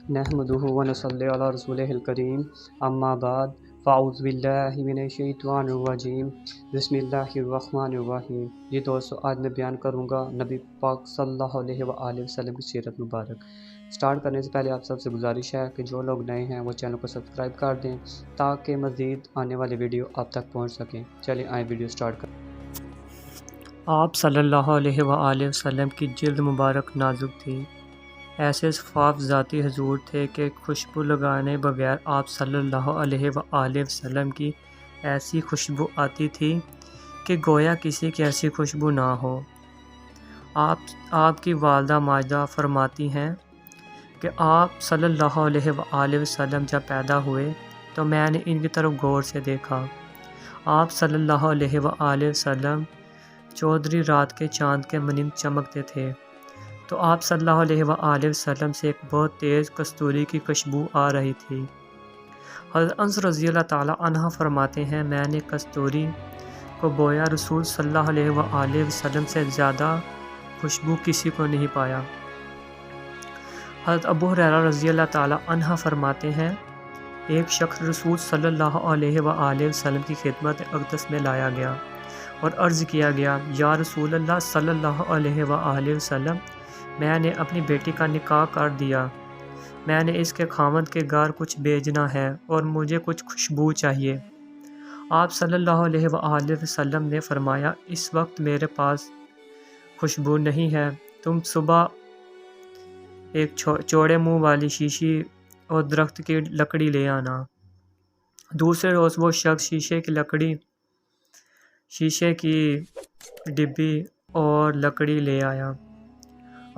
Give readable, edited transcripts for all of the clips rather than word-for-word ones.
नहमदुहु व नसल्ली अला रसूलिहिल करीम अम्मा बाद फ़ाऊज़ु बिल्लाहि मिनश्शैतानिर रजीम बिस्मिल्लाहिर रहमानिर रहीम। जी दोस्तों, आज मैं बयान करूँगा नबी पाक सल्लल्लाहु अलैहि वसल्लम की सीरत मुबारक। स्टार्ट करने से पहले आप सबसे गुजारिश है कि जो लोग नए हैं वो चैनल को सब्सक्राइब कर दें ताकि मज़ीद आने वाली वीडियो आप तक पहुँच सकें। चलिए आए वीडियो स्टार्ट करें। आप सल्लल्लाहु अलैहि वसल्लम की जिल्द मुबारक नाजुक थी। ऐसे शफ़ाफ़ ज़ाती हुज़ूर थे कि खुशबू लगाने बगैर आप सल्लल्लाहु अलैहि वसल्लम की ऐसी खुशबू आती थी कि गोया किसी की ऐसी खुशबू ना हो। आपकी वालदा माजदा फरमाती हैं कि आप सल्लल्लाहु अलैहि वसल्लम जब पैदा हुए तो मैंने इनकी तरफ गौर से देखा। आप सल्लल्लाहु अलैहि वसल्लम चौधरी रात के चाँद के मानिंद चमकते थे, तो आप सल्लल्लाहु अलैहि वसल्लम से एक बहुत तेज़ कस्तूरी की खुशबू आ रही थी। हज़रत अनस रज़ियल्लाहु ताला अन्हा फरमाते हैं, मैंने कस्तूरी को बोया रसूल सल्लल्लाहु अलैहि वसल्लम से ज़्यादा खुशबू किसी को नहीं पाया। हज़रत अबू हुरैरा रज़ियल्लाहु ताला अन्हा फरमाते हैं, एक शख्स रसूल सल्लल्लाहु अलैहि वसल्लम की खिदमत अक़दस में लाया गया और अर्ज़ किया गया, या रसूल अल्लाह सल्लल्लाहु अलैहि वसल्लम, मैंने अपनी बेटी का निकाह कर दिया। मैंने इसके खामद के घर कुछ भेजना है और मुझे कुछ खुशबू चाहिए। आप सल्लल्लाहु अलैहि वसल्लम ने फरमाया, इस वक्त मेरे पास खुशबू नहीं है। तुम सुबह एक चौड़े मुंह वाली शीशी और दरख्त की लकड़ी ले आना। दूसरे रोज़ वो शख्स शीशे की डिब्बी और लकड़ी ले आया।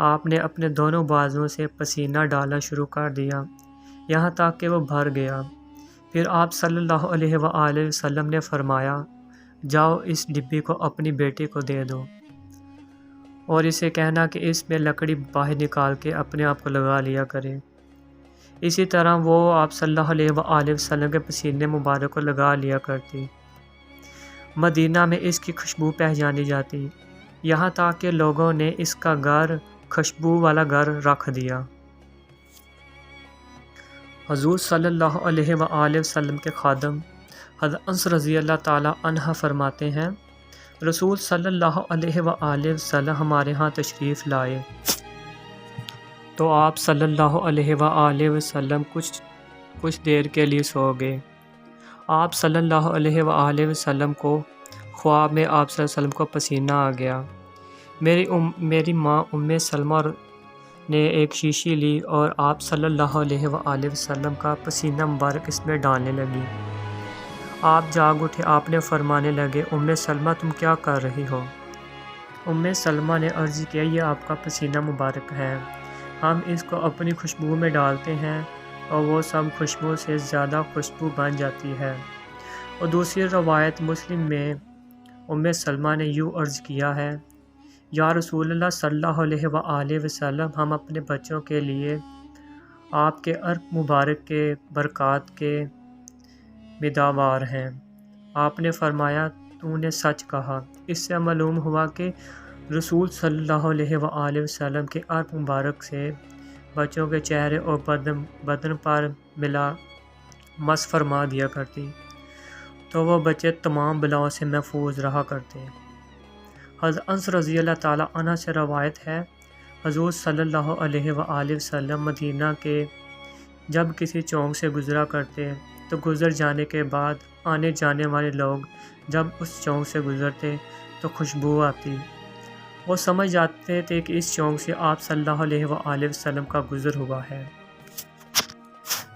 आपने अपने दोनों बाजुओं से पसीना डालना शुरू कर दिया, यहाँ तक कि वो भर गया। फिर आप सल्लल्लाहु अलैहि वसल्लम ने फरमाया, जाओ इस डिब्बी को अपनी बेटी को दे दो और इसे कहना कि इसमें लकड़ी बाहर निकाल के अपने आप को लगा लिया करे। इसी तरह वो आप सल्लल्लाहु अलैहि वसल्लम के पसीने मुबारक को लगा लिया करती। मदीना में इसकी खुशबू पहचानी जाती, यहाँ तक कि लोगों ने इसका घर खुशबू वाला घर रख दिया। हुज़ूर सल्लल्लाहु अलैहि वसल्लम के खादम हज़रत अनस रज़ियल्लाहु ताला अन्हा फरमाते हैं, रसूल सल्लल्लाहु अलैहि वसल्लम हमारे यहाँ तशरीफ़ लाए तो आप सल्लल्लाहु अलैहि वसल्लम कुछ देर के लिए सो गए। आप सल्लल्लाहु अलैहि वसल्लम को ख्वाब में आप सल्लल्लाहु अलैहि वसल्लम को पसीना आ गया। मेरी माँ उम्मे सलमा ने एक शीशी ली और आप सल्लल्लाहु अलैहि वसल्लम का पसीना मुबारक इसमें डालने लगी। आप जाग उठे, आपने फरमाने लगे, उम्मे सलमा तुम क्या कर रही हो? उम्मे सलमा ने अर्ज़ किया, ये आपका पसीना मुबारक है, हम इसको अपनी खुशबू में डालते हैं और वो सब खुशबू से ज़्यादा खुशबू बन जाती है। और दूसरी रवायत मुस्लिम में उम्मे सलमा ने यूँ अर्ज़ किया है, या रसूलल्लाह सल्लल्लाहु अलैहि वसल्लम, हम अपने बच्चों के लिए आपके अर्क मुबारक के बरक़ात के मिदावार हैं। आपने फरमाया, तूने सच कहा। इससे मालूम हुआ कि रसूल सल्लल्लाहु अलैहि वसल्लम के अर्क मुबारक से बच्चों के चेहरे और बदन पर मिला मस फरमा दिया करती, तो वो बच्चे तमाम बलाओं से महफूज रहा करते। हज़रत अनस रज़ियल्लाहु ताला अन्हा से रवायत है, हुज़ूर सल्लल्लाहु अलैहि वसल्लम मदीना के जब किसी चौक से गुज़रा करते तो गुज़र जाने के बाद आने जाने वाले लोग जब उस चौक से गुज़रते तो खुशबू आती। वो समझ जाते थे कि इस चौक से आप सल्लल्लाहु अलैहि वसल्लम का गुज़र हुआ है।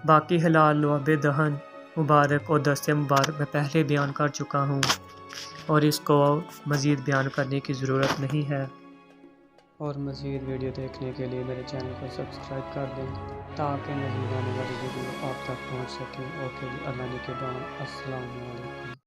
बाकी हलाल लुआबे दहन मुबारक और दस्ते मुबारक मैं पहले बयान कर चुका हूँ और इसको मज़ीद बयान करने की ज़रूरत नहीं है। और मज़ीद वीडियो देखने के लिए मेरे चैनल को सब्सक्राइब कर दें ताकि मज़ीद आने वाली वीडियो आप तक पहुँच सके। ओके जी, अल्लाह ने के बाद अस्सलाम वालेकुम।